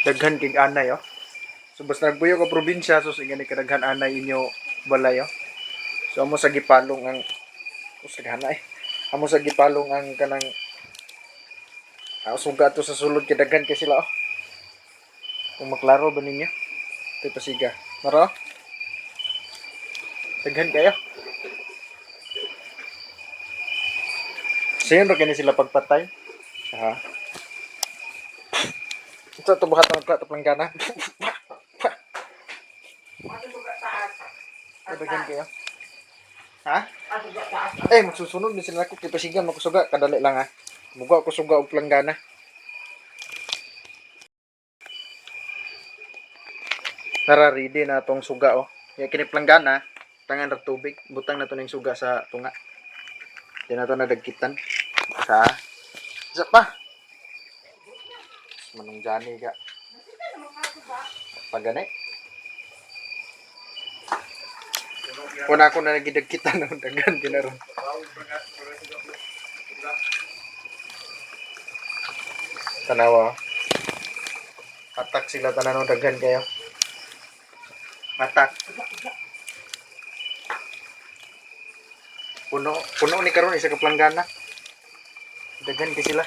Daghan kig anay oh. So basta nagpuyo ka probinsya so sige ni kadaghan anay inyo balay oh. So amo sa gipalong ang usagana amo sa gipalong ang kanang suga to sa sulod kay daghan kay sila oh. Kung maklaro ba ninyo? Ito pasiga. Maro? Daghan kayo. Sayon ra kini sila pagpatay. Ha. Ito to buhat ng plato planggana. Daghan kayo. Ha? Magsusunod ni sila ako kay pasigan makusuga kadali lang ha. Muga ko suga og planggana. Nararidi na tong suga oh. Ya kini planggana, tangan ra tubig, butang na to ning suga sa tunga. Di na to nadagkitan. Isa pa. Manong jani ka. Pagani. Kuna ako na nagidagkitan ng dagan ginaron. Tanawa. Atak sila tanan ng dagan kayo. Atak. Puno ni karon isa ka planggana. Dagan kay sila.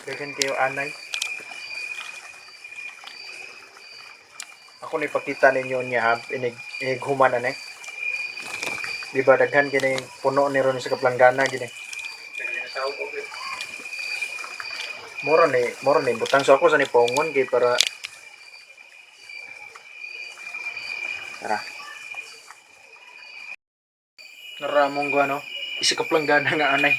Dagan kayo anay. Ako ni pakita ninyo niya inig human anay. Di ba daghan kini puno ni ron sa kaplanggana gini. Moro ni butang so ako sa ni pongon kay para tara. Naramong ko ano, isa ka planggana nga anay.